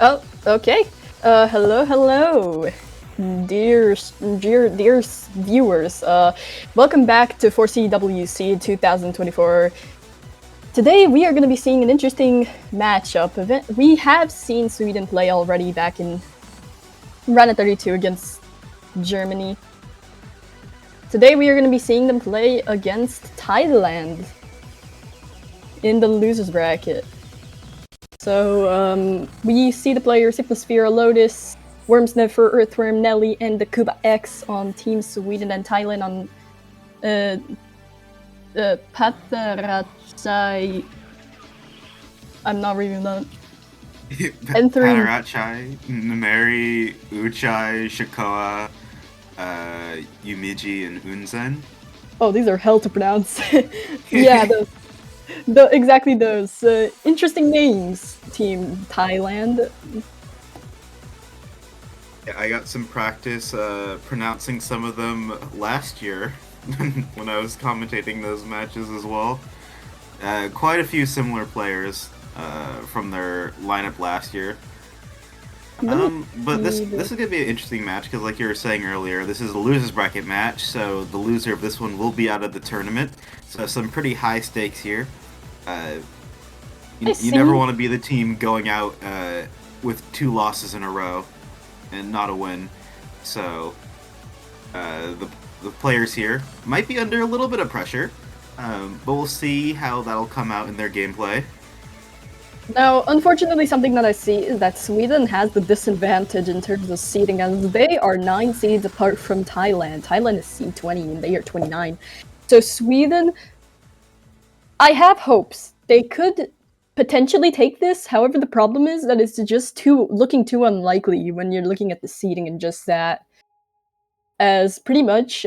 Oh, okay. Hello, dear viewers. Welcome back to 4CWC2024. Today we are going to be seeing an interesting matchup event. We have seen Sweden play already back in round of 32 against Germany. Today we are going to be seeing them play against Thailand in the losers bracket. So, we see the players Hypnosphere, Lotus, Wormsniffer, Earthworm, Nelly, and the Kuba X on Team Sweden and Thailand on Patarachai. I'm not reading that. Patarachai, Nameri, Uchai, Shikoa, Yumiji, and Unzen. Oh, these are hell to pronounce. Yeah, exactly those. Interesting names, Team Thailand. Yeah, I got some practice pronouncing some of them last year when I was commentating those matches as well. Quite a few similar players from their lineup last year. But this is going to be an interesting match because, like you were saying earlier, this is a losers bracket match, so the loser of this one will be out of the tournament. So some pretty high stakes here. You never want to be the team going out with 2 losses in a row and not a win. So the players here might be under a little bit of pressure, but we'll see how that'll come out in their gameplay. Now, unfortunately, something that I see is that Sweden has the disadvantage in terms of seeding, as they are 9 seeds apart from Thailand. Thailand is seed 20 and they are 29. So Sweden, I have hopes. They could potentially take this. However, the problem is that it's just looking too unlikely when you're looking at the seeding and just that. As pretty much,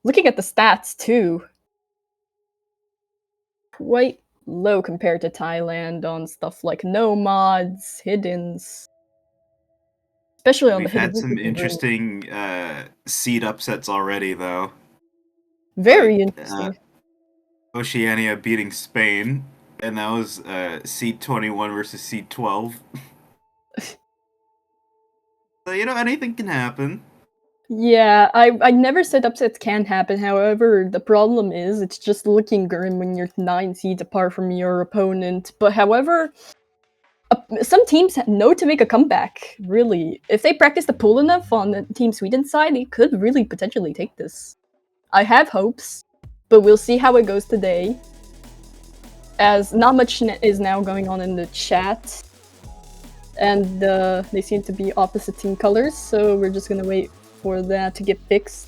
looking at the stats too, quite low compared to Thailand on stuff like no mods, hiddens, especially on We've the hidden. We've had some interesting seed upsets already, though. Very interesting. Oceania beating Spain, and that was seed 21 versus seed 12. So, anything can happen. Yeah, I never said upsets can happen. However, the problem is it's just looking grim when you're 9 seeds apart from your opponent. But however, some teams know to make a comeback, really. If they practice the pool enough on the Team Sweden side, they could really potentially take this. I have hopes, but we'll see how it goes today. As not much is now going on in the chat. And they seem to be opposite team colors, so we're just gonna wait for that to get fixed.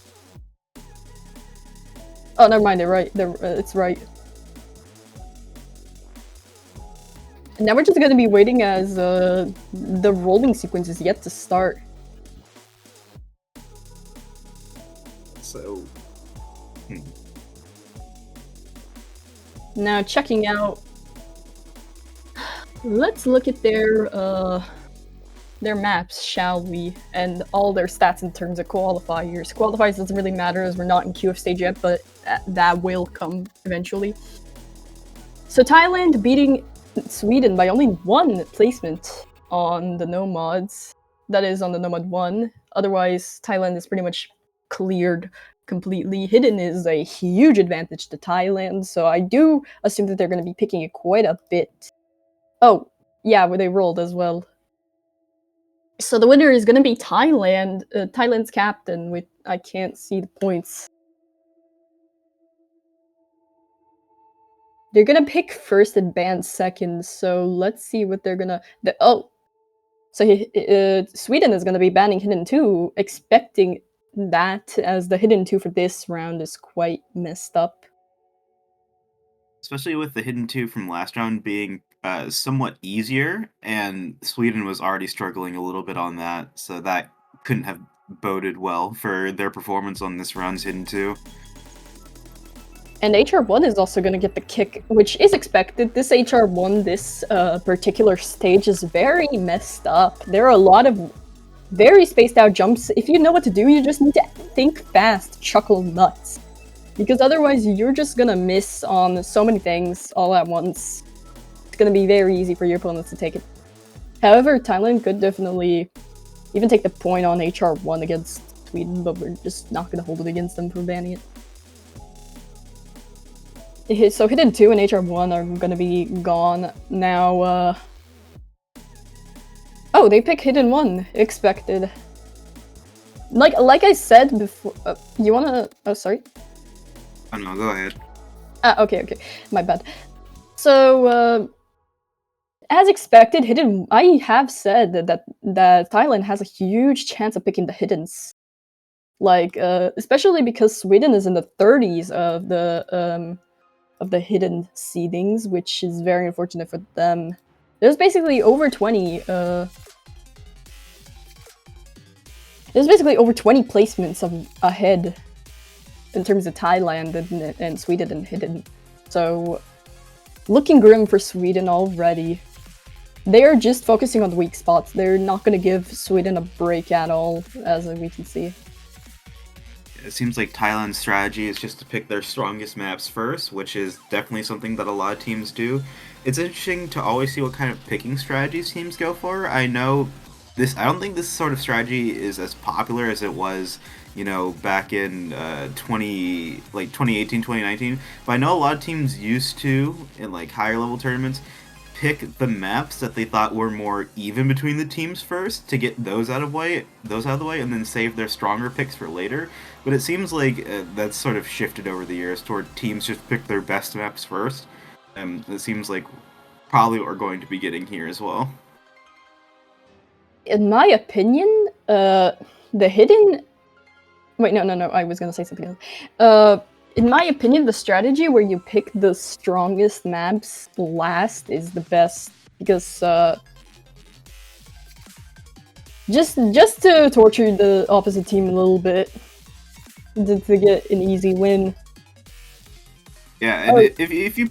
Oh, never mind, it's right. And now we're just gonna be waiting as the rolling sequence is yet to start. So... Now checking out... Let's look at their maps, shall we? And all their stats in terms of qualifiers. Qualifiers doesn't really matter as we're not in QF stage yet, but that will come eventually. So Thailand beating Sweden by only 1 placement on the no mods. That is on the no mod 1. Otherwise, Thailand is pretty much cleared completely. Hidden is a huge advantage to Thailand, so I do assume that they're going to be picking it quite a bit. Oh, yeah, where they rolled as well. So the winner is going to be Thailand, Thailand's captain, with I can't see the points. They're going to pick first and ban second, so let's see what they're going to... So Sweden is going to be banning Hidden 2, expecting that, as the Hidden 2 for this round is quite messed up. Especially with the Hidden 2 from last round being somewhat easier, and Sweden was already struggling a little bit on that, so that couldn't have boded well for their performance on this round's Hidden 2. And HR1 is also going to get the kick, which is expected. This HR1, this particular stage is very messed up. There are a lot of very spaced out jumps. If you know what to do, you just need to think fast, chuckle nuts. Because otherwise you're just gonna miss on so many things all at once. it's going to be very easy for your opponents to take it. However, Thailand could definitely even take the point on HR1 against Sweden, but we're just not going to hold it against them for banning it. So Hidden 2 and HR1 are going to be gone now. Oh, they pick Hidden 1. Expected. Like I said before, you wanna? Oh, sorry. Oh no, go ahead. Okay, my bad. So, as expected, I have said that Thailand has a huge chance of picking the Hiddens. Like, especially because Sweden is in the 30s of the hidden seedings, which is very unfortunate for them. There's basically over 20. There's basically over 20 placements ahead in terms of Thailand and Sweden and hidden. So, looking grim for Sweden already. They are just focusing on the weak spots. They're not going to give Sweden a break at all, as we can see. It seems like Thailand's strategy is just to pick their strongest maps first, which is definitely something that a lot of teams do. It's interesting to always see what kind of picking strategies teams go for. I don't think this sort of strategy is as popular as it was, back in 2018, 2019. But I know a lot of teams used to, in like higher level tournaments, pick the maps that they thought were more even between the teams first to get those out of the way, and then save their stronger picks for later. But it seems like that's sort of shifted over the years toward teams just pick their best maps first. And it seems like probably what we're going to be getting here as well. In my opinion, the hidden... Wait, no, I was gonna say something else. In my opinion, the strategy where you pick the strongest maps last is the best, because just to torture the opposite team a little bit, to get an easy win. Yeah, and if you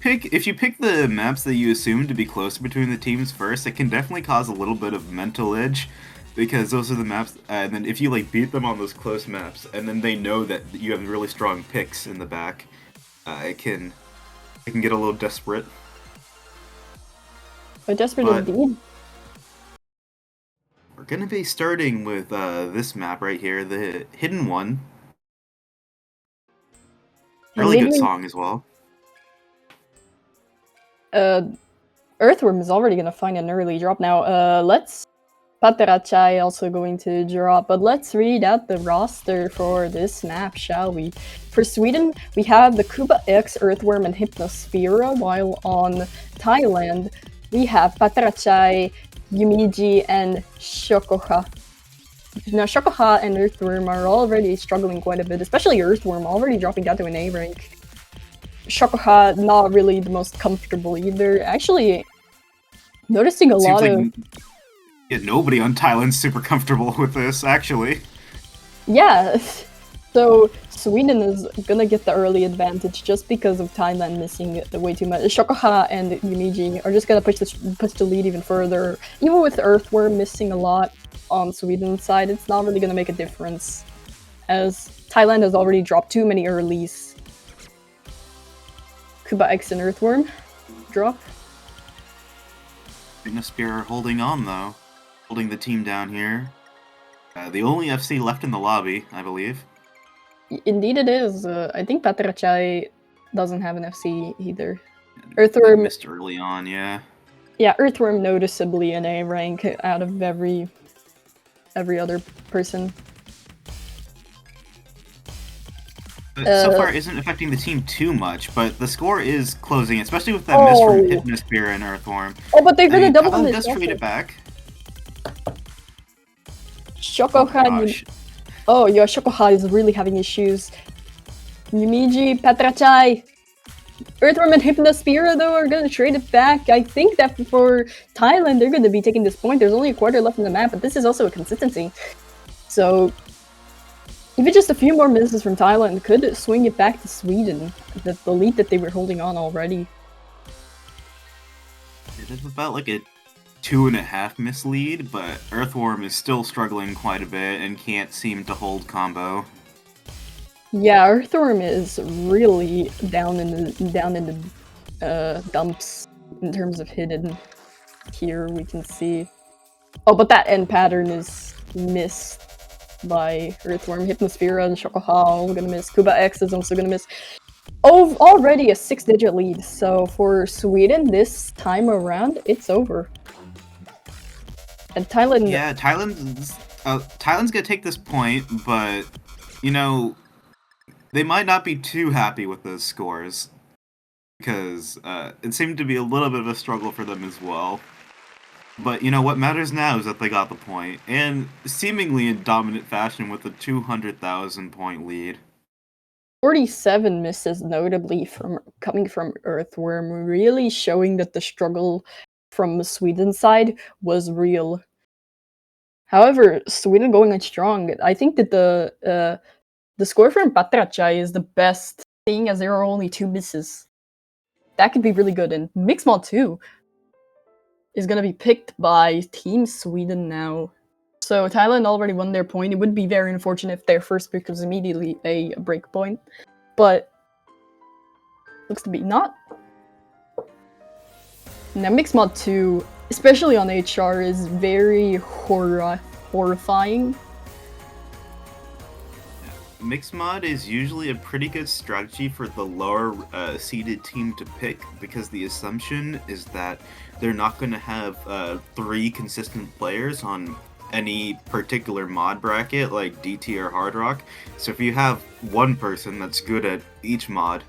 pick the maps that you assume to be closer between the teams first, it can definitely cause a little bit of mental edge, because those are the maps, and then if you beat them on those close maps, and then they know that you have really strong picks in the back, it can get a little desperate. Desperate indeed. We're gonna be starting with this map right here, the Hidden One. Really good song as well. Earthworm is already gonna find an early drop now. Let's... Paterachai also going to drop, but let's read out the roster for this map, shall we? For Sweden, we have the Kuba X, Earthworm, and Hypnosphere, while on Thailand, we have Paterachai, Yumiji, and Shokoha. Now, Shokoha and Earthworm are already struggling quite a bit, especially Earthworm, already dropping down to an A rank. Shokoha, not really the most comfortable either. Actually, noticing a lot of... Yeah, nobody on Thailand's super comfortable with this, actually. Yeah, so Sweden is gonna get the early advantage just because of Thailand missing way too much. Shokoha and Yumiji are just gonna push the lead even further. Even with Earthworm missing a lot on Sweden's side, it's not really gonna make a difference, as Thailand has already dropped too many earlies. Kuba X and Earthworm drop. Hypnosphere holding on though. Holding the team down here. The only FC left in the lobby, I believe. Indeed it is. I think Paterachai doesn't have an FC either. Earthworm missed early on, yeah. Yeah, Earthworm noticeably an A rank out of every other person. So far isn't affecting the team too much, but the score is closing, especially with that miss from Hypnosphere and Earthworm. Oh, but they're gonna double on this. Does trade it back. Shokoha. Oh, yeah, Shokoha is really having issues. Yumiji, Paterachai, Earthworm, and Hypnosphere, though, are gonna trade it back. I think that for Thailand, they're gonna be taking this point. There's only a quarter left in the map, but this is also a consistency. So, even just a few more misses from Thailand could swing it back to Sweden, the lead that they were holding on already. It is about like a 2.5 miss lead, but Earthworm is still struggling quite a bit and can't seem to hold combo. Yeah, Earthworm is really down in the dumps in terms of hidden. Here we can see. Oh, but that end pattern is missed by Earthworm. Hypnosphere and Chocohol gonna miss. Kuba X is also gonna miss. Oh, already a 6-digit lead. So for Sweden this time around, it's over. And Thailand. Yeah, Thailand's gonna take this point, but you know, they might not be too happy with those scores because it seemed to be a little bit of a struggle for them as well. But you know what matters now is that they got the point, and seemingly in dominant fashion with a 200,000 point lead. 47 misses, notably coming from Earthworm, really showing that the struggle from the Sweden side was real. However, Sweden going on strong. I think that the score from Patrachai is the best, seeing as there are only 2 misses. That could be really good, and Mixmod 2 is gonna be picked by Team Sweden now. So Thailand already won their point. It would be very unfortunate if their first pick was immediately a break point, but looks to be not. Now Mixmod 2, especially on HR, is very horrifying. Mixmod is usually a pretty good strategy for the lower seeded team to pick because the assumption is that they're not going to have 3 consistent players on any particular mod bracket like DT or Hard Rock. So if you have one person that's good at each mod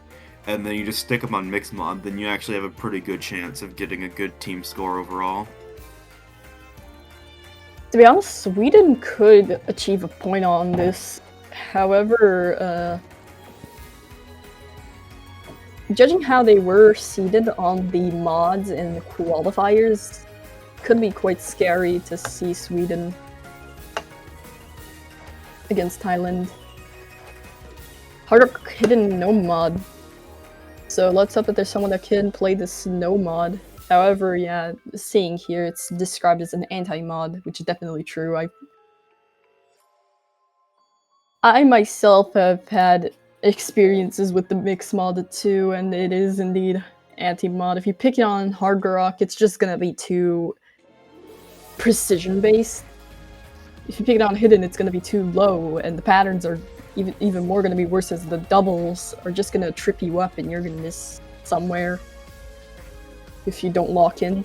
and then you just stick them on Mixmod, then you actually have a pretty good chance of getting a good team score overall. To be honest, Sweden could achieve a point on this. However, judging how they were seeded on the mods and the qualifiers, could be quite scary to see Sweden against Thailand. Hard Rock hidden no mod, so let's hope that there's someone that can play this no mod. However, yeah, seeing here, it's described as an anti-mod, which is definitely true. I myself have had experiences with the mix mod too, and it is indeed anti-mod. If you pick it on Hard Rock, it's just gonna be too precision-based. If you pick it on Hidden, it's gonna be too low, and the patterns are even more gonna be worse as the doubles are just gonna trip you up and you're gonna miss somewhere if you don't lock in.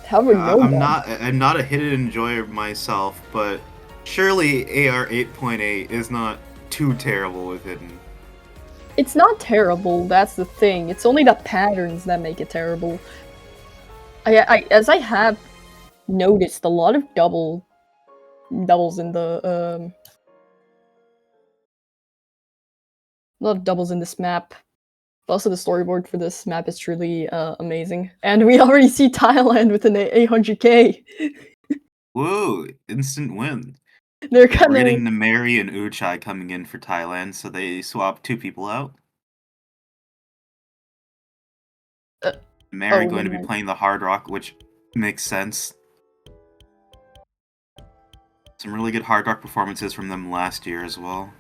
However, no mod. I'm not a Hidden enjoyer myself, but surely AR 8.8 is not too terrible with Hidden. It's not terrible, that's the thing. It's only the patterns that make it terrible. As I have noticed, a lot of doubles in the a lot of doubles in this map. Also, the storyboard for this map is truly amazing. And we already see Thailand with an 800k. Woo! Instant win. They're kind We're getting Nameri and Uchai coming in for Thailand, so they swap 2 people out. Nameri going to be playing the Hard Rock, which makes sense. Some really good Hard Rock performances from them last year as well.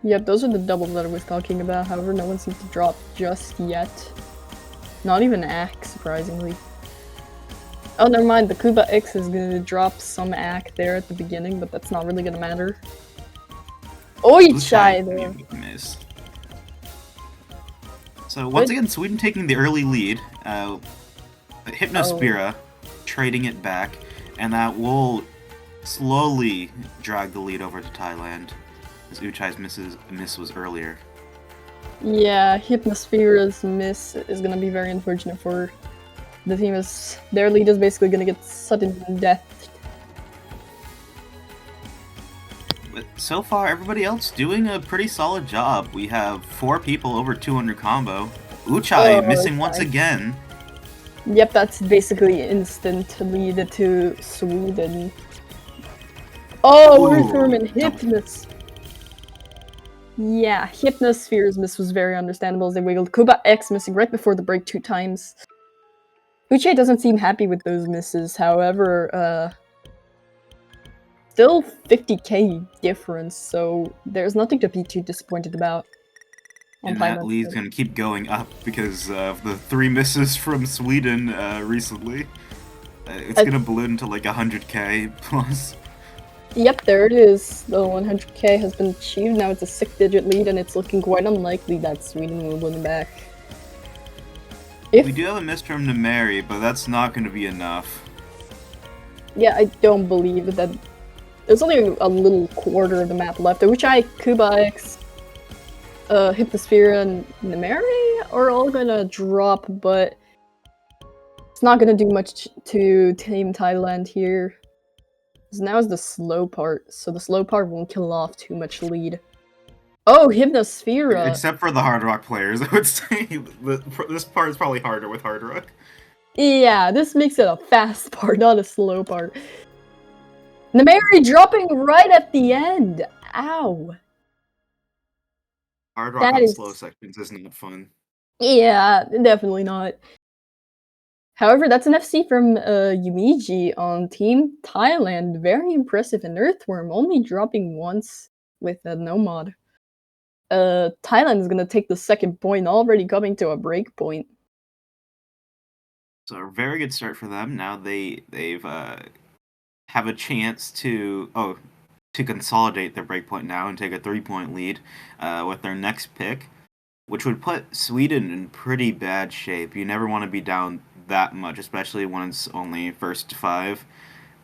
Yep, those are the doubles that I was talking about. However, no one seems to drop just yet. Not even Ack, surprisingly. Oh, never mind. The Kuba X is gonna drop some Ack there at the beginning, but that's not really gonna matter. Uchai there. Miss. So once again, Sweden taking the early lead. Hypnospira trading it back, and that will slowly drag the lead over to Thailand. As Uchai's miss was earlier. Yeah, Hypnosphere's miss is gonna be very unfortunate for the team, as their lead is basically gonna get sudden death. But so far, everybody else doing a pretty solid job. We have 4 people over 200 combo. Uchai missing once again. Yep, that's basically instant lead to Sweden. Oh, Earthworm and Hypnos. Yeah, Hypnosphere's miss was very understandable as they wiggled. Kuba X missing right before the break 2 times. Uchai doesn't seem happy with those misses, however, still 50k difference, so there's nothing to be too disappointed about. on And that Thailand. lead's going to keep going up because of the 3 misses from Sweden recently. It's going to balloon to like 100k plus. Yep, there it is. The 100k has been achieved. Now it's a 6-digit lead, and it's looking quite unlikely that Sweden will win back. We do have a miss from Nemeri, but that's not going to be enough. Yeah, I don't believe that. There's only a little quarter of the map left. I wish Kuba X, Hypnosphere, and Nemeri are all gonna drop, but it's not gonna do much to Team Thailand here. Now is the slow part, so the slow part won't kill off too much lead. Oh, Hypnosphere! Except for the Hard Rock players, I would say this part is probably harder with Hard Rock. Yeah, this makes it a fast part, not a slow part. Nemeri dropping right at the end! Ow! Hard Rock on slow sections is not fun. Yeah, definitely not. However, that's an FC from Yumiji on Team Thailand. Very impressive. An Earthworm only dropping once with a Nomad. Thailand is gonna take the second point, already coming to a break point. So a very good start for them. Now they've have a chance to consolidate their breakpoint now and take a 3-point lead with their next pick, which would put Sweden in pretty bad shape. You never want to be down that much, especially when it's only first to 5.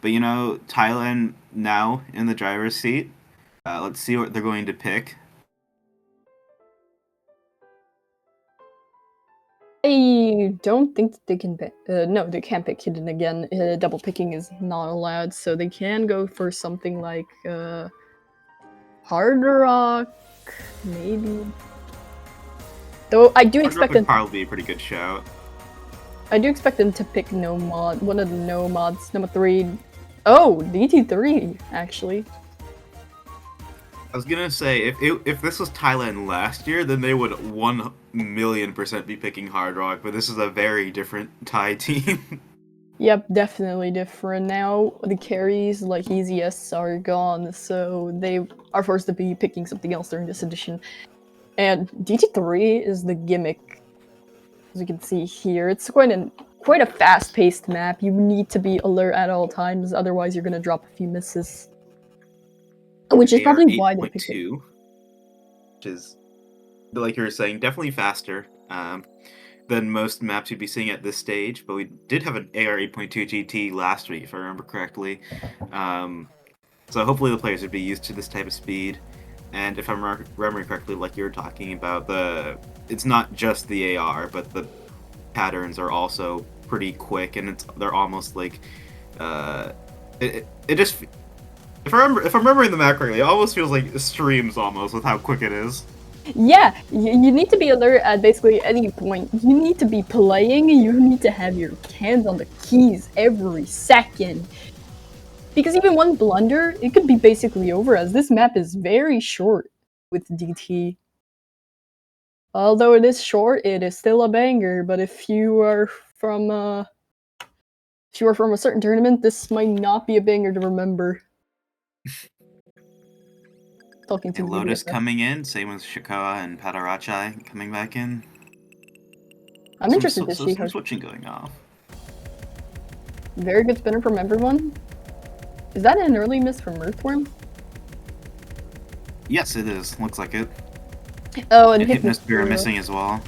But you know, Thailand now in the driver's seat. Let's see what they're going to pick. I don't think they can pick. No, they can't pick Hidden again. Double picking is not allowed, so they can go for something like Hard Rock, maybe. Though I do expect them. Probably be a pretty good shout. I do expect them to pick Nomad, one of the Nomads, number 3. Oh, DT3 actually. I was gonna say if this was Thailand last year, then they would 1,000,000% be picking Hard Rock. But this is a very different Thai team. Yep, definitely different. Now the carries like Easy S are gone, so they are forced to be picking something else during this edition. And DT3 is the gimmick, as you can see here. It's quite a fast-paced map. You need to be alert at all times, otherwise you're gonna drop a few misses. Which is probably why they picked it. Which is, like you were saying, definitely faster than most maps you'd be seeing at this stage. But we did have an AR 8.2 GT last week, if I remember correctly. So hopefully the players would be used to this type of speed. And if I'm remembering correctly, like you were talking about, it's not just the AR, but the patterns are also pretty quick, and they're almost like it just. If I'm remembering the map correctly, it almost feels like streams almost with how quick it is. Yeah, you need to be alert at basically any point. You need to be playing, you need to have your hands on the keys every second. Because even one blunder, it could be basically over, as this map is very short with DT. Although it is short, it is still a banger, but if you are from a certain tournament, this might not be a banger to remember. Talking to Lotus coming in, same with Shikoa and Padarachai coming back in. I'm interested to see some switching going off. Very good spinner from everyone. Is that an early miss from Earthworm? Yes, it is. Looks like it. Oh, and Hypnosphere missing as well.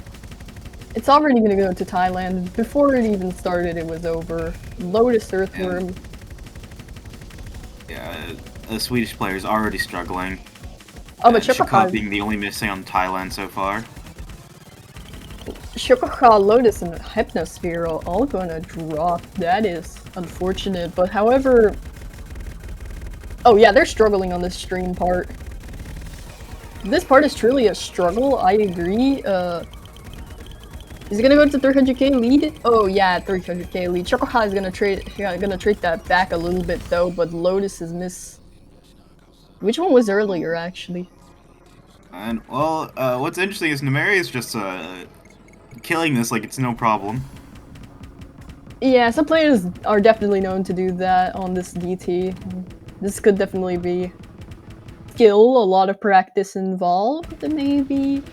It's already going to go to Thailand. Before it even started, it was over. Lotus Earthworm. Yeah, the Swedish player is already struggling. Oh, but Shikoha being the only missing on Thailand so far. Shikoha, Lotus, and Hypnosphere are all gonna drop. That is unfortunate, but however... Oh yeah, they're struggling on this stream part. This part is truly a struggle, I agree. Is it gonna go to 300k lead? Oh yeah, 300k lead. Shikoha is gonna trade that back a little bit though, but Lotus is miss. Which one was earlier, actually? And, well, what's interesting is Nemeri is just, killing this like it's no problem. Yeah, some players are definitely known to do that on this DT. This could definitely be skill, a lot of practice involved, maybe.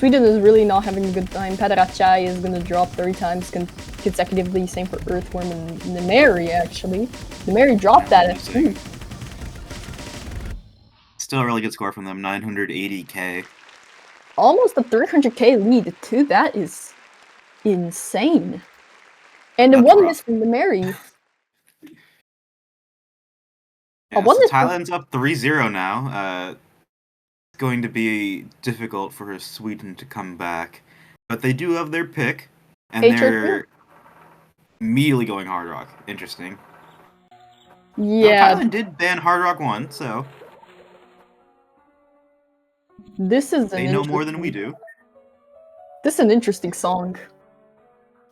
Sweden is really not having a good time. Padarachai is gonna drop 30 times consecutively. Same for Earthworm and Nemeri, actually. Nemeri dropped that at 2. Still a really good score from them, 980k. Almost a 300k lead, too. That is insane. And the one miss from Nemeri. Yeah, so Thailand's up 3-0 now. It's going to be difficult for Sweden to come back. But they do have their pick, and they're immediately going Hard Rock. Interesting. Yeah. No, Thailand did ban Hard Rock 1, so... This is They know more than we do. This is an interesting song.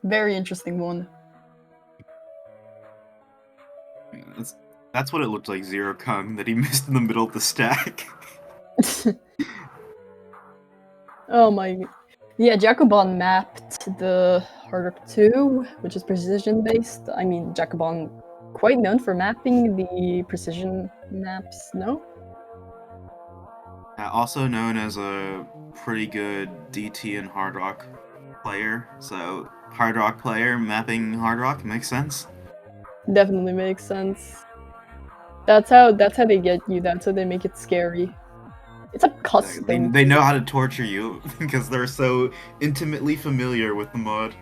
Very interesting one. That's what it looked like, Zero Kung, that he missed in the middle of the stack. Oh my... Yeah, Jacobon mapped the Hard Rock 2, which is precision-based. I mean, Jacobon quite known for mapping the precision maps, no? Also known as a pretty good DT and Hard Rock player, so Hard Rock player mapping Hard Rock makes sense. Definitely makes sense. That's how they get you. That's how they make it scary. It's a custom. They know how to torture you because they're so intimately familiar with the mod.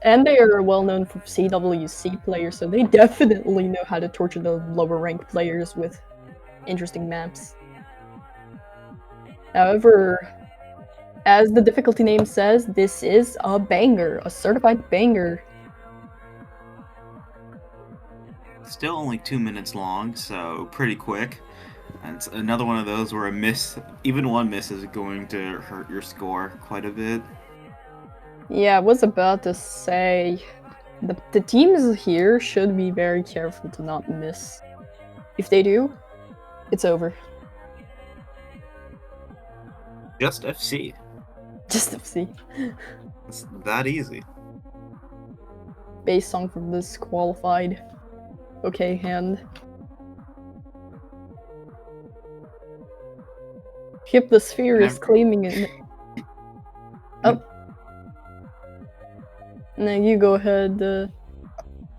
And they are well known for CWC players, so they definitely know how to torture the lower ranked players with interesting maps. However, as the difficulty name says, this is a banger, a certified banger. Still only 2 minutes long, so pretty quick. And it's another one of those where a miss, even one miss, is going to hurt your score quite a bit. Yeah, I was about to say, the teams here should be very careful to not miss. If they do, it's over. Just FC. Just FC. It's that easy. Base song from this qualified. Okay, hand. Hip the Sphere is claiming it. Oh. No, you go ahead.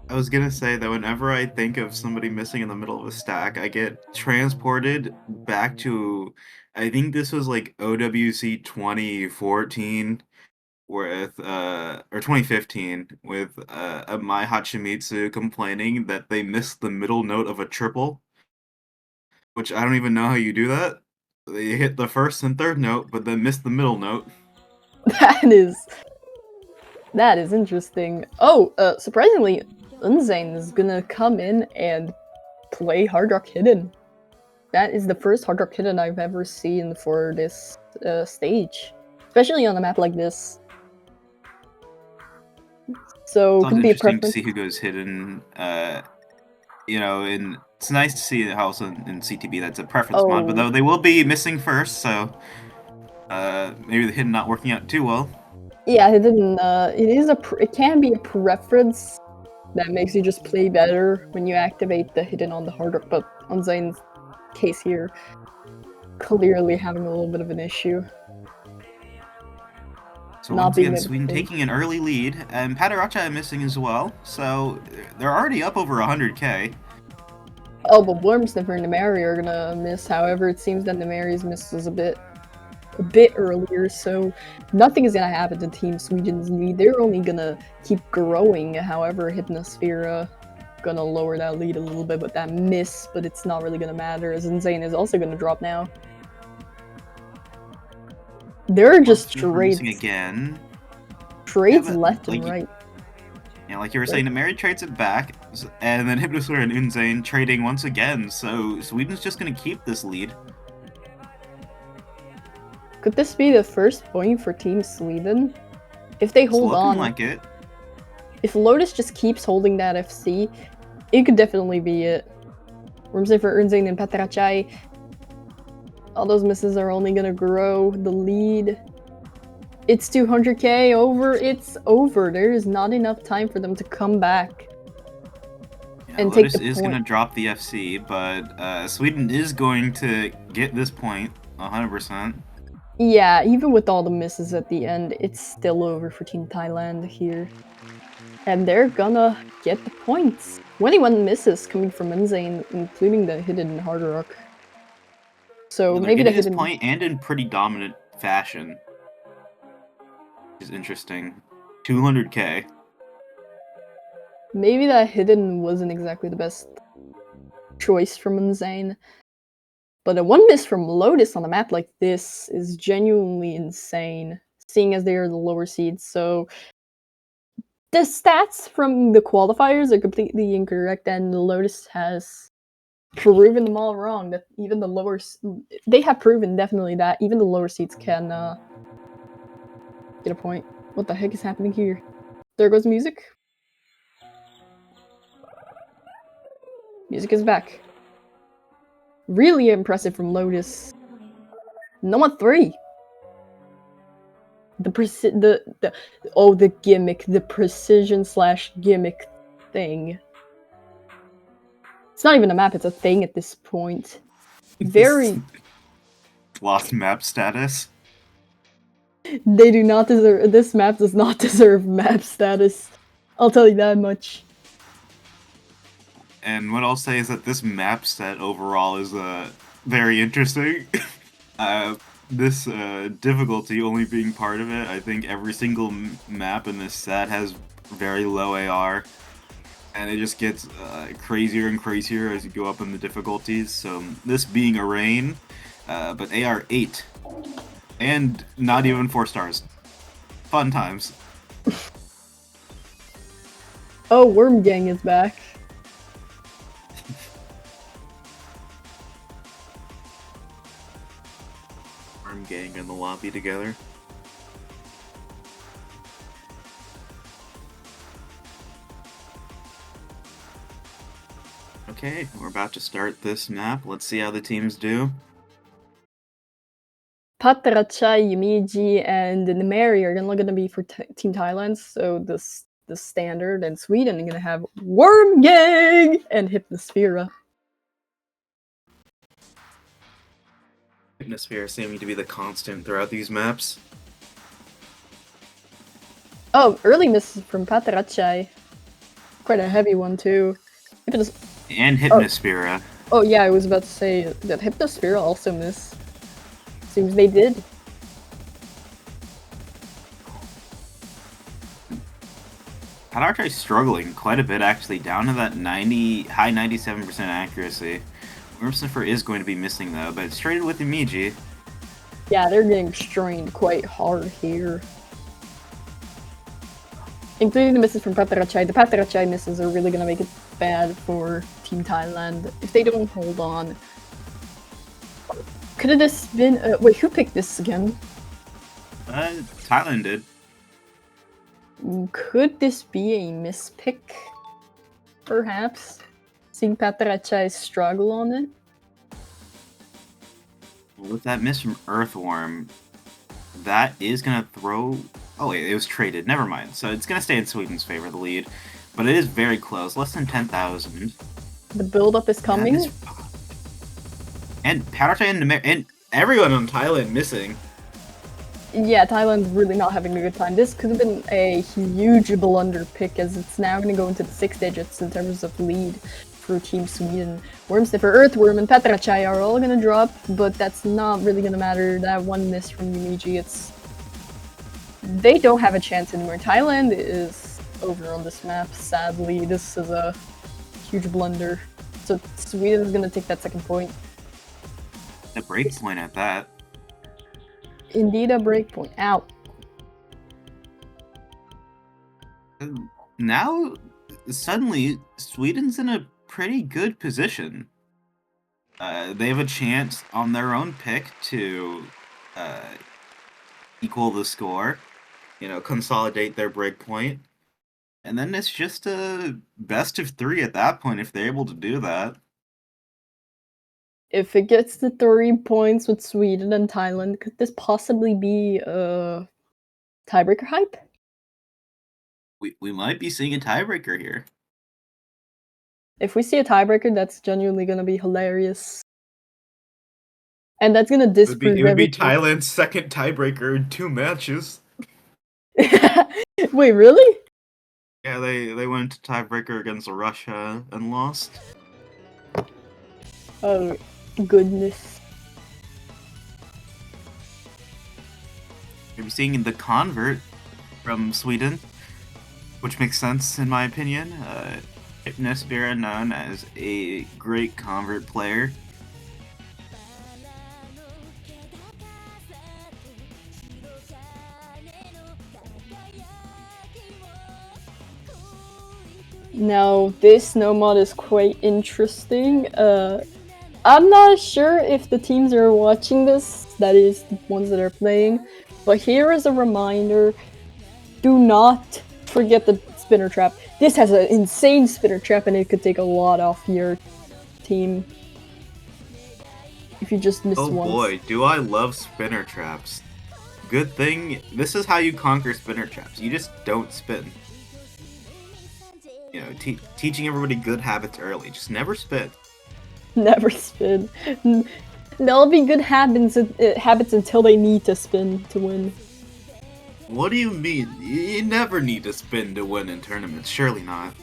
I was gonna say that whenever I think of somebody missing in the middle of a stack, I get transported back to, I think this was like OWC 2014 with, or 2015, with a Mai Hachimitsu complaining that they missed the middle note of a triple, which I don't even know how you do that. They hit the first and third note, but then missed the middle note. That is interesting. Oh, surprisingly, Unzane is gonna come in and play Hard Rock Hidden. That is the first Hard Rock Hidden I've ever seen for this stage, especially on a map like this. So, it's interesting to see who goes hidden. You know, and it's nice to see how also in CTB that's a preference mod, but though they will be missing first, so maybe the hidden not working out too well. Yeah, hidden. It can be a preference that makes you just play better when you activate the hidden on the Hard Rock, but on Zane's case here, clearly having a little bit of an issue. So once again, Sweden taking an early lead, and Padarachai missing as well, so they're already up over 100k. Oh, but Wormsniffer and Nemeri are gonna miss. However, it seems that Nemeri's miss was a bit earlier, so nothing is gonna happen to Team Sweden's lead. They're only gonna keep growing. However, Hypnosphere gonna lower that lead a little bit with that miss, but it's not really gonna matter, as Insane is also gonna drop now. They're just trades again. Trades left and right. Yeah, like you were saying, Nemeri trades it back, and then Hypnosphere and Unzane trading once again, so Sweden's just gonna keep this lead. Could this be the first point for Team Sweden? If they hold on, like it. If Lotus just keeps holding that FC, it could definitely be it. Wormsniffer, Unzane, and Padarachai. All those misses are only gonna grow the lead. It's 200k over. It's over. There is not enough time for them to come back and take the point. Lotus is gonna drop the FC, but Sweden is going to get this point 100%. Yeah, even with all the misses at the end, it's still over for Team Thailand here. And they're gonna get the points. 21 misses coming from Enzane, including the hidden hard rock. So They're maybe the getting this hidden point and in pretty dominant fashion. Which is interesting. 200k. maybe that hidden wasn't exactly the best choice from Enzane. But a one miss from Lotus on a map like this is genuinely insane, seeing as they are the lower seeds. So the stats from the qualifiers are completely incorrect, and Lotus has proven them all wrong. That even the lower, they have proven definitely that even the lower seeds can get a point. What the heck is happening here? There goes music. Music is back. Really impressive from Lotus. Number 3. The gimmick, the precision slash gimmick thing. It's not even a map, it's a thing at this point. Very. Lost map status. They do not deserve. This map does not deserve map status. I'll tell you that much. And what I'll say is that this map set overall is very interesting. This difficulty only being part of it, I think every single map in this set has very low AR. And it just gets crazier and crazier as you go up in the difficulties. So this being a rain, but AR 8. And not even 4 stars. Fun times. Oh, Worm Gang is back. Worm Gang in the lobby together. Okay, we're about to start this map. Let's see how the teams do. Patrachai, Yumiji, and Nemeri are going to be for Team Thailand, so the standard, and Sweden are going to have Worm Gang and Hypnosphere. Hypnosphere seeming to be the constant throughout these maps. Oh, early miss from Patrachai. Quite a heavy one, too. And Hypnosphere. Oh, yeah, I was about to say that Hypnosphere also missed. Seems they did. Padarchai's struggling quite a bit, actually, down to that high 97% accuracy. Wormsniffer is going to be missing, though, but it's traded with Imiji. Yeah, they're getting strained quite hard here. Including the misses from Patrachai. The Patrachai misses are really going to make it bad for Team Thailand if they don't hold on. Could have this been... wait, who picked this again? Thailand did. Could this be a mispick? Perhaps? Seeing Patrachai struggle on it? With that miss from Earthworm, that is going to throw... Oh wait, it was traded. Never mind. So it's going to stay in Sweden's favor, the lead. But it is very close. Less than 10,000. The build-up is coming. Yeah, and Padarchai and everyone on Thailand missing. Yeah, Thailand's really not having a good time. This could have been a huge blunder pick, as it's now going to go into the 6 digits in terms of lead for Team Sweden. Wormsniffer, Earthworm, and Patrachai are all going to drop, but that's not really going to matter. That one miss from Yumiji, they don't have a chance anymore. Thailand is over on this map, sadly. This is a huge blunder. So Sweden is going to take that second point. A break point at that. Indeed, a break point. Ow. Now, suddenly, Sweden's in a pretty good position. They have a chance on their own pick to equal the score, consolidate their break point. And then it's just a best of 3 at that point if they're able to do that. If it gets to 3 points with Sweden and Thailand, could this possibly be a tiebreaker hype? We might be seeing a tiebreaker here. If we see a tiebreaker, that's genuinely going to be hilarious. And that's gonna disprove It would be everything. Thailand's second tiebreaker in 2 matches. Wait, really? Yeah, they went to tiebreaker against Russia and lost. Oh, goodness. You're seeing the convert from Sweden, which makes sense in my opinion. Hypnosphere, known as a great convert player. Now, this no mod is quite interesting. I'm not sure if the teams are watching this, that is, the ones that are playing, but here is a reminder. Do not forget the spinner trap. This has an insane spinner trap and it could take a lot off your team if you just miss once. Oh boy, do I love spinner traps. Good thing, this is how you conquer spinner traps. You just don't spin. You know, teaching everybody good habits early. Just never spin. Never spin. They'll be good habits until they need to spin to win. What do you mean? You never need to spin to win in tournaments. Surely not.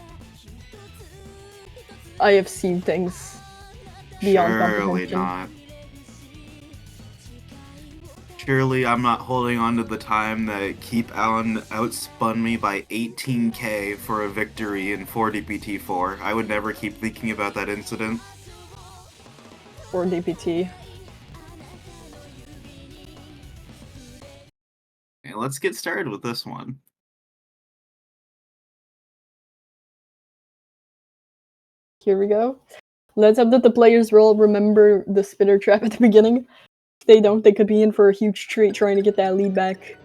I have seen things beyond Surely comprehension. not. Surely I'm not holding on to the time that Keep Allen outspun me by 18k for a victory in 4DPT4. I would never keep thinking about that incident. Or DPT. Okay, let's get started with this one. Here we go. Let's hope that the players will remember the spinner trap at the beginning. If they don't, they could be in for a huge treat trying to get that lead back.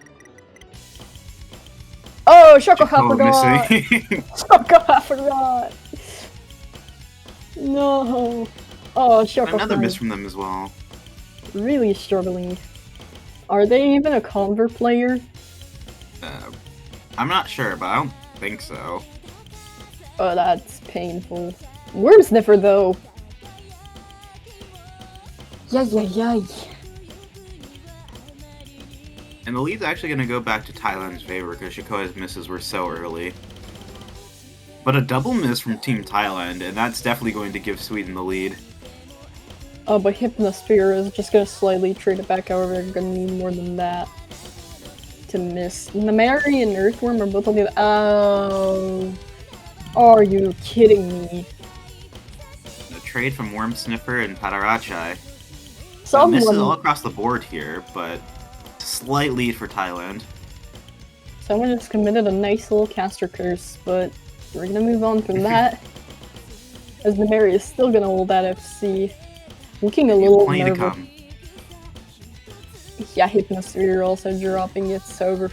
Oh, Shokoha forgot! Shokoha forgot! No! Oh, Shokoha. Another miss from them as well. Really struggling. Are they even a convert player? I'm not sure, but I don't think so. Oh, that's painful. Worm Sniffer, though. Yay. And the lead's actually going to go back to Thailand's favor because Shikoa's misses were so early. But a double miss from Team Thailand, and that's definitely going to give Sweden the lead. Oh, but Hypnosphere is just gonna slightly trade it back, however, they're gonna need more than that to miss. Namari and Earthworm are both on the. Oh. Are you kidding me? A trade from Worm Sniffer and Padarachai. Someone. Misses all across the board here, but slight lead for Thailand. Someone just committed a nice little caster curse, but we're gonna move on from that. As Namari is still gonna hold that FC. Looking a little nervous. Yeah, Hypnosphere also dropping it's over.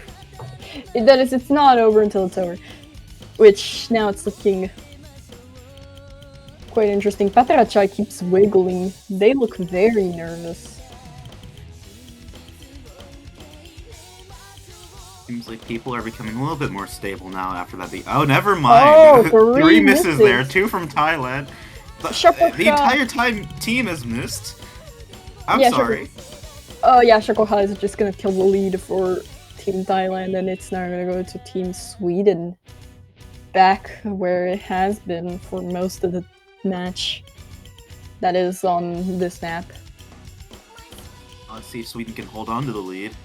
That is, it's not over until it's over. Which, now it's looking quite interesting. Patarachai keeps wiggling. They look very nervous. Seems like people are becoming a little bit more stable now after that. Oh, never mind. Oh, three misses there. 2 from Thailand. The entire team has missed. I'm sorry. Oh yeah, Shokoha is just gonna kill the lead for Team Thailand, and it's now gonna go to Team Sweden. Back where it has been for most of the match. That is on this map. Let's see if Sweden can hold on to the lead.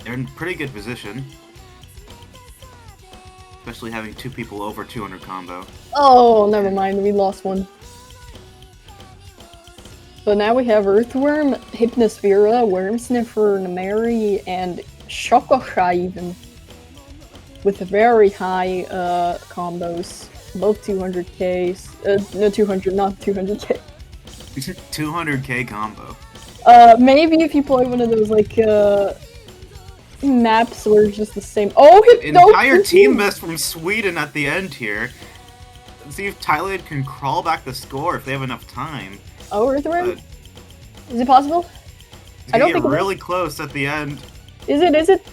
They're in pretty good position. Especially having 2 people over 200 combo. Oh, never mind, we lost one. But now we have Earthworm, Hypnosphere, Worm Sniffer, Namari, and Shokoha even. With very high combos. Both 200Ks. No, 200, not 200K. 200k combo. Maybe if you play one of those, like, maps where it's just the same. Oh, entire team miss from Sweden at the end here. Let's see if Thailand can crawl back the score if they have enough time. Oh, Earthworm? Is it possible? I don't think it's really close at the end. Is it?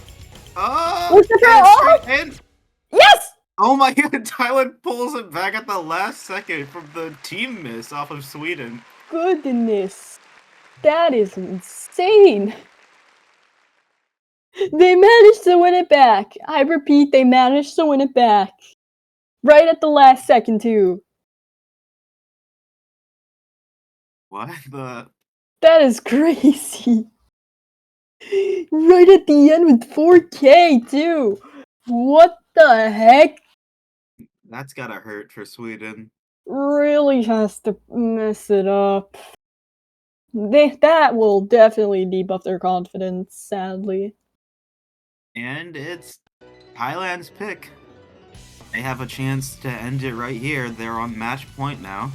Oh! Straight in. Yes! Oh my god, Thailand pulls it back at the last second from the team miss off of Sweden. Goodness. That is insane! They managed to win it back! I repeat, they managed to win it back! Right at the last second, too! What the? That is crazy! Right at the end with 4K, too! What the heck? That's gotta hurt for Sweden. Really has to mess it up. That will definitely debuff their confidence, sadly. And it's Thailand's pick. They have a chance to end it right here. They're on match point now.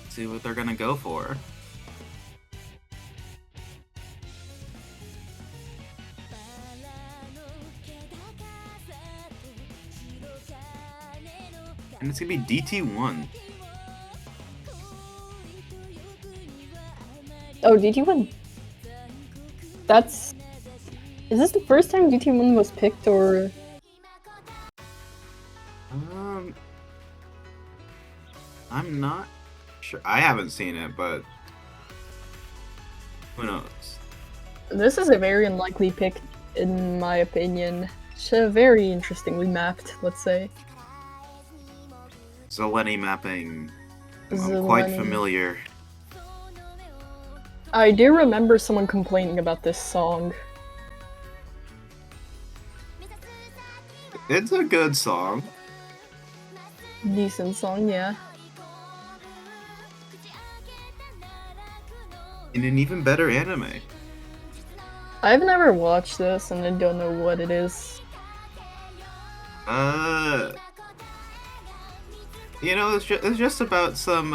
See what they're gonna go for. And it's gonna be DT1. Oh, DT1. That's... Is this the first time DT1 was picked, or...? I'm not sure. I haven't seen it, but... who knows? This is a very unlikely pick, in my opinion. It's very interestingly mapped, let's say. Zeleny mapping. I'm Zeleny. quite familiar. I do remember someone complaining about this song. It's a good song. Decent song, yeah. In an even better anime. I've never watched this, and I don't know what it is. You know, it's just about some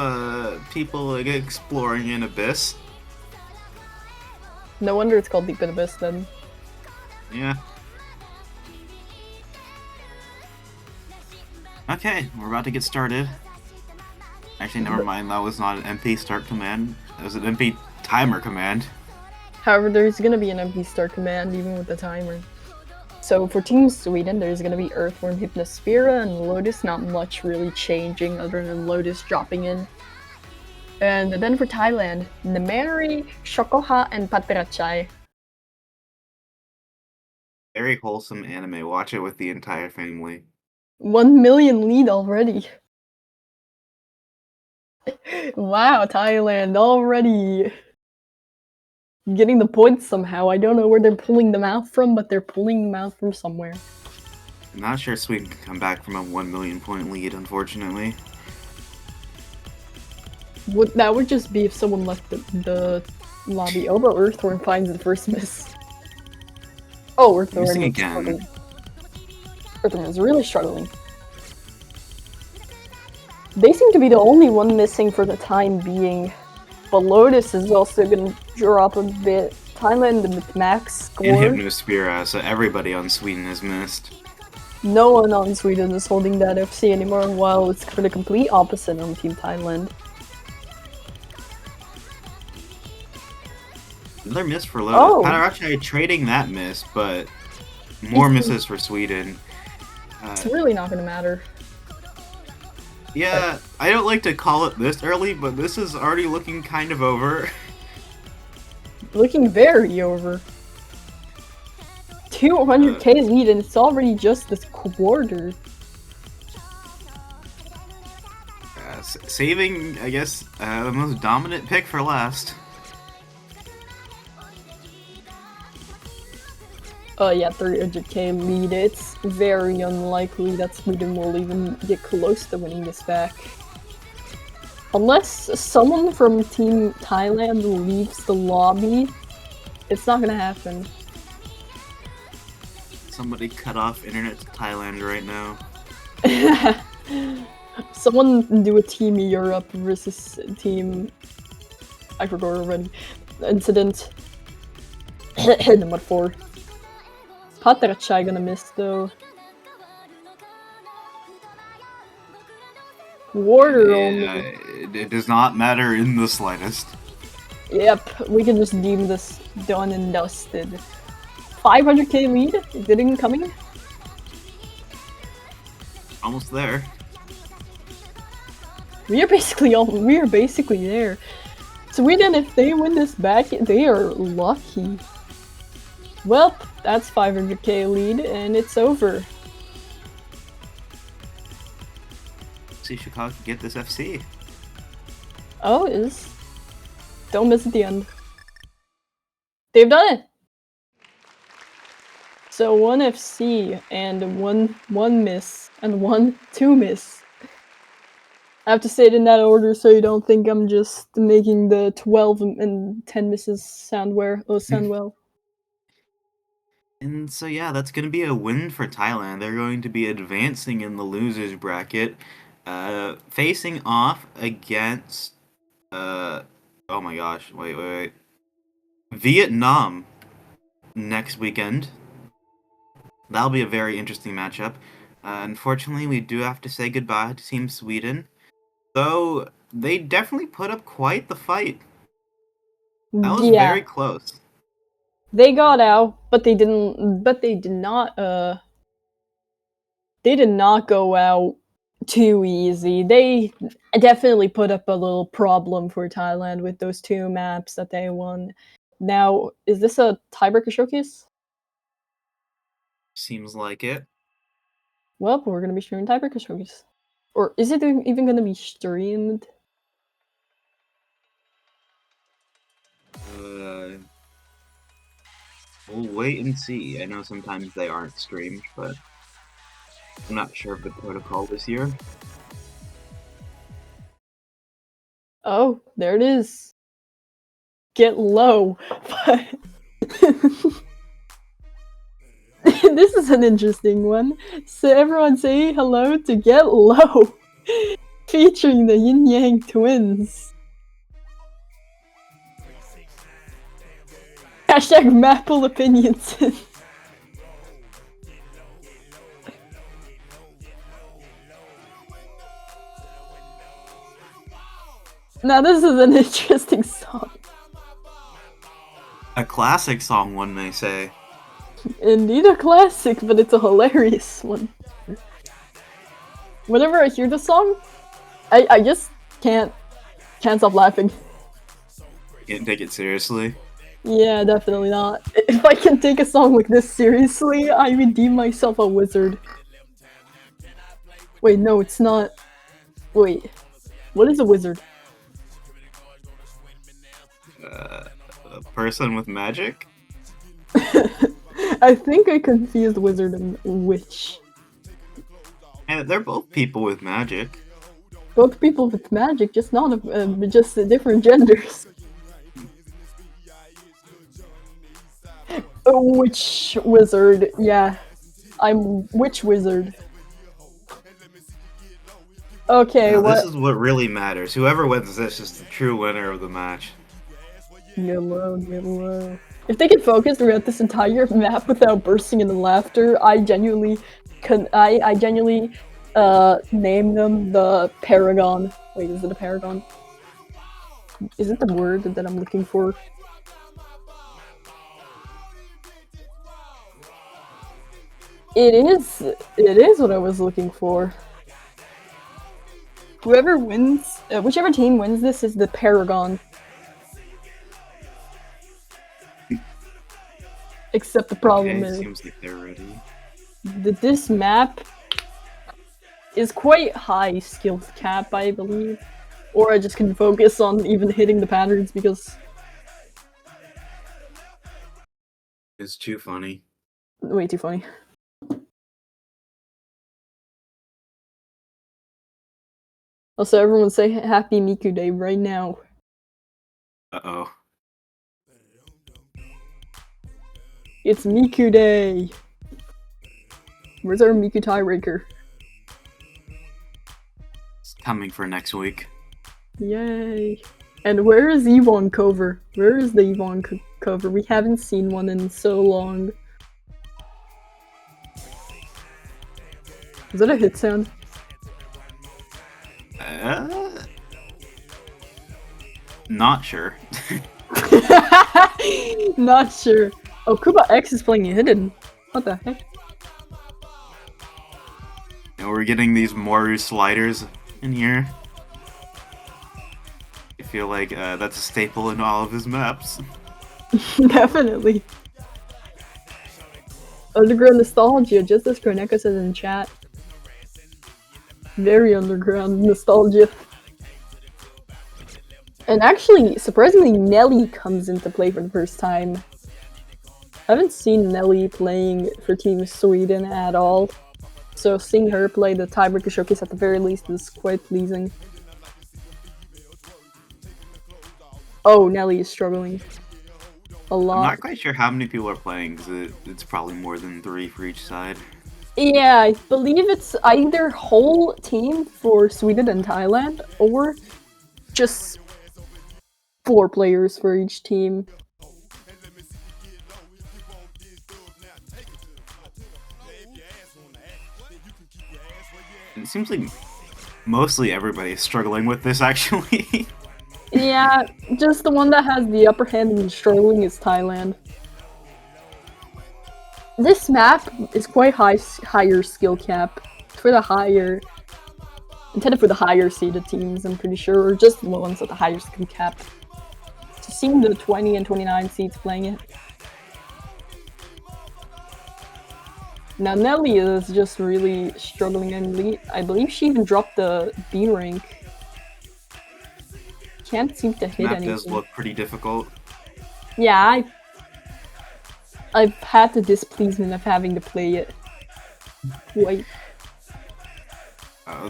people like, exploring an abyss. No wonder it's called Deep in Abyss then. Yeah. Okay, we're about to get started. Actually, never mind, that was not an MP start command. That was an MP timer command. However, there's gonna be an MP start command even with the timer. So for Team Sweden, there's gonna be Earthworm, Hypnosphere, and Lotus. Not much really changing other than Lotus dropping in. And then for Thailand, Nameri, Shokoha, and Paterachai. Very wholesome anime. Watch it with the entire family. 1 million lead already. Wow, Thailand already getting the points somehow. I don't know where they're pulling them out from, but they're pulling them out from somewhere. I'm not sure Sweden can come back from a 1 million point lead, unfortunately. That would just be if someone left the lobby. Oh, but Earthworm finds the first miss. Oh, Earthworm Missing is again. struggling. Earthworm is really struggling. They seem to be the only one missing for the time being. But Lotus is also gonna drop a bit. Thailand with max score. And Hypnosphere, so everybody on Sweden has missed. No one on Sweden is holding that FC anymore, while it's for the complete opposite on Team Thailand. Another miss for Lotus. Oh. Paterachai trading that miss, but more misses for Sweden. It's really not gonna matter. Yeah, I don't like to call it this early, but this is already looking kind of over. Looking very over. 200k lead, and it's already just this quarter. Saving, I guess, the most dominant pick for last. Yeah, 300k lead. It's very unlikely that Sweden will even get close to winning this back. Unless someone from Team Thailand leaves the lobby, it's not gonna happen. Somebody cut off internet to Thailand right now. Someone do a Team Europe versus Team... I forgot already. Incident. Number 4. Paterachai gonna miss though. Water only. It does not matter in the slightest. Yep, we can just deem this done and dusted. 500k lead? Is it incoming? Almost there. We are basically there. Sweden, if they win this back, they are lucky. Well, that's 500k lead, and it's over. See Chicago get this FC. Oh, it is. Don't miss at the end. They've done it! So 1 FC and one miss and 2 miss. I have to say it in that order so you don't think I'm just making the 12 and 10 misses sound well. And so yeah, that's going to be a win for Thailand. They're going to be advancing in the losers bracket, facing off against oh my gosh, wait. Vietnam next weekend. That'll be a very interesting matchup. Unfortunately, we do have to say goodbye to Team Sweden, though they definitely put up quite the fight. That was very close. They got out, but they did not go out too easy. They definitely put up a little problem for Thailand with those 2 maps that they won. Now, is this a tiebreaker showcase? Seems like it. Well, we're gonna be streaming tiebreaker showcase. Or is it even gonna be streamed? We'll wait and see. I know sometimes they aren't streamed, but I'm not sure of the protocol this year. Oh, there it is. Get low. This is an interesting one. So everyone say hello to Get Low, featuring the Yin Yang twins. Hashtag Maple Opinions. Now this is an interesting song. A classic song, one may say. Indeed a classic, but it's a hilarious one. Whenever I hear the song, I just can't stop laughing. Can't take it seriously? Yeah, definitely not. If I can take a song like this seriously, I would deem myself a wizard. Wait, no, it's not. Wait, what is a wizard? A person with magic? I think I confused wizard and witch. And they're both people with magic. Both people with magic, just not just different genders. A witch wizard, yeah. I'm witch wizard. Okay, now, what? This is what really matters. Whoever wins this is the true winner of the match. Get low. If they can focus throughout this entire map without bursting into laughter, I genuinely name them the Paragon. Wait, is it a Paragon? Is it the word that I'm looking for? It is what I was looking for. Whoever wins, whichever team wins this is the Paragon. Except the problem is, seems like they're ready. That this map is quite high skill cap, I believe. Or I just can focus on even hitting the patterns because it's too funny. Way too funny. Also, everyone say Happy Miku Day right now. Uh-oh. It's Miku Day! Where's our Miku tiebreaker? It's coming for next week. Yay! And where is Yvonne cover? Where is the Yvonne cover? We haven't seen one in so long. Is that a hit sound? Not sure. Not sure. Oh, Kuba X is playing hidden. What the heck? And we're getting these Moru sliders in here. feel like that's a staple in all of his maps. Definitely. Underground nostalgia, just as Kroneka says in chat. Very underground nostalgia. And actually, surprisingly, Nelly comes into play for the first time. I haven't seen Nelly playing for Team Sweden at all, so seeing her play the Tiebreaker Showcase at the very least is quite pleasing. Oh, Nelly is struggling a lot. I'm not quite sure how many people are playing, because it's probably more than 3 for each side. Yeah, I believe it's either whole team for Sweden and Thailand, or just 4 players for each team. It seems like mostly everybody is struggling with this, actually. Yeah, just the one that has the upper hand and struggling is Thailand. This map is quite higher skill cap for the intended for the higher seeded teams, I'm pretty sure, or just the ones with the higher skill cap. So seeing the 20 and 29 seeds playing it. Now Nelly is just really struggling, and I believe she even dropped the B rank. Can't seem to hit anything. Map does look pretty difficult. Yeah, I've had the displeasement of having to play it. Wait.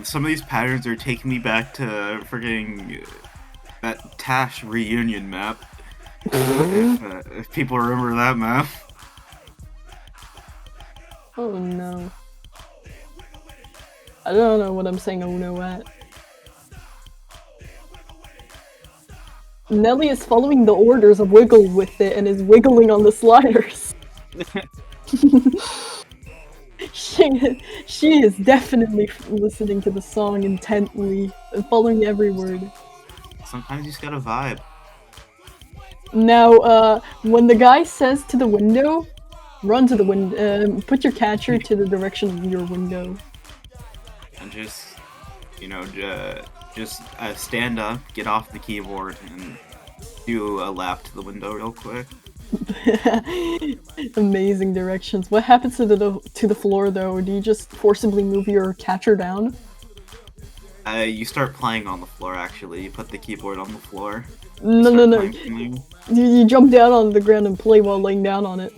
Some of these patterns are taking me back to friggin' that Tash reunion map. If people remember that map. Oh no. I don't know what I'm saying oh no at. Nelly is following the orders of Wiggle with it and is wiggling on the sliders. She is definitely listening to the song intently and following every word. Sometimes you just gotta vibe. Now, when the guy says to the window, run to the window, put your catcher to the direction of your window. And just, you know, just stand up, get off the keyboard, and do a lap to the window real quick. Amazing directions. What happens to the floor though? Do you just forcibly move your catcher down? You start playing on the floor. Actually, you put the keyboard on the floor. No. You jump down on the ground and play while laying down on it.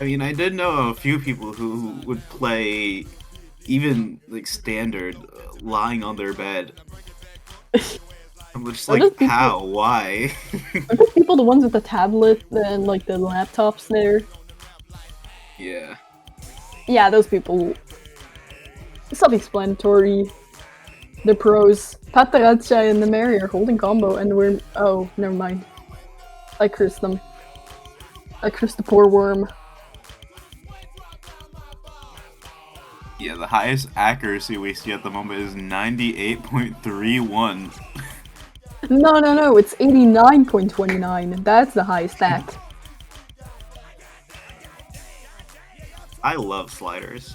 I mean, I did know a few people who would play even like standard, lying on their bed. I'm just like, how? Why? Are those people the ones with the tablet and like the laptops there? Yeah. Yeah, those people. Self-explanatory. The pros. Paparazzi and the Mary are holding combo, and we're. Oh, never mind. I cursed them. I cursed the poor worm. Yeah, the highest accuracy we see at the moment is 98.31. No, it's 89.29. That's the highest stat. I love sliders.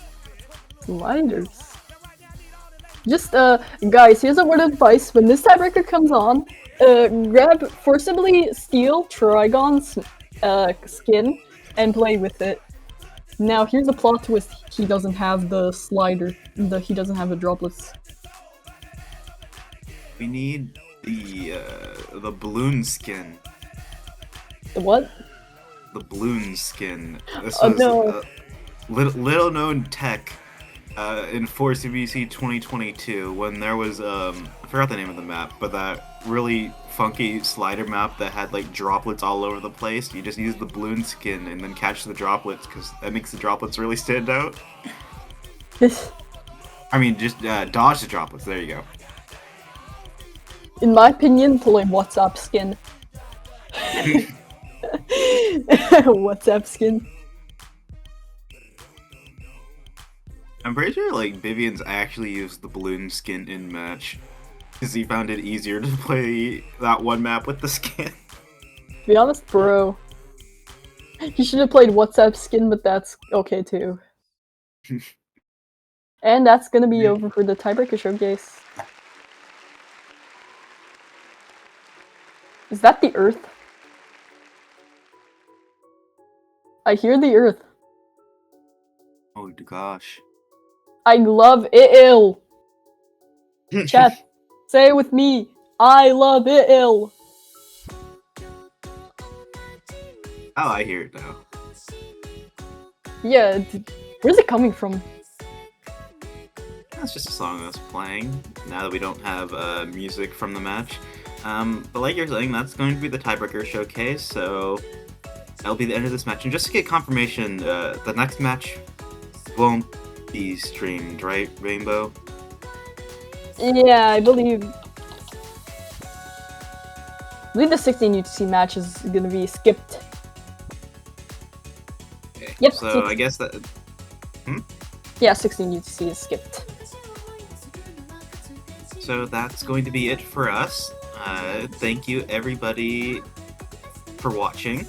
Sliders. Just, guys, here's a word of advice. When this tiebreaker comes on, forcibly steal Trigon's skin and play with it. Now, here's the plot twist. He doesn't have the slider. He doesn't have the droplets. We need the balloon skin. The what? The balloon skin. This Oh, was no. little known tech in 4CWC2024 when there was I forgot the name of the map, but that really funky slider map that had like droplets all over the place. You just use the balloon skin and then catch the droplets because that makes the droplets really stand out. I mean, just dodge the droplets. There you go. In my opinion, play WhatsApp skin. WhatsApp skin. I'm pretty sure like Vivian's actually used the balloon skin in match because he found it easier to play that one map with the skin. To be honest, bro, you should have played WhatsApp skin, but that's okay too. And that's gonna be over for the tiebreaker showcase. Is that the Earth? I hear the Earth. Oh gosh. I love it. Chat, say it with me. I love it. Oh, I hear it now. Yeah, where's it coming from? That's just a song that's playing now that we don't have music from the match. But like you're saying, that's going to be the tiebreaker showcase, so that'll be the end of this match. And just to get confirmation, the next match won't be streamed, right, Rainbow? Yeah, I believe the 16 UTC match is gonna be skipped. Okay. Yep. So I guess that. Yeah, 16 UTC is skipped. So that's going to be it for us. Thank you everybody for watching.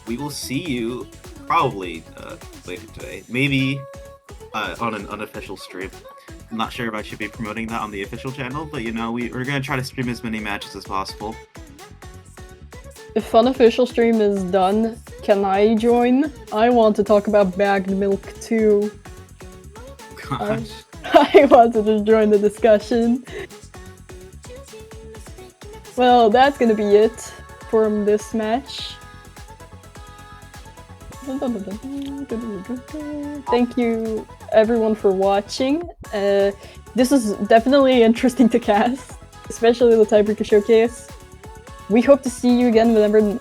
We will see you probably later today, maybe on an unofficial stream. I'm not sure if I should be promoting that on the official channel, but you know, we're gonna try to stream as many matches as possible. If unofficial stream is done, can I join? I want to talk about bagged milk too. Gosh. I want to just join the discussion. Well, that's gonna be it from this match. Thank you everyone for watching. This is definitely interesting to cast, especially the tiebreaker showcase. We hope to see you again whenever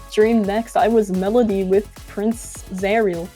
stream next. I was Melody with Prince Zariel.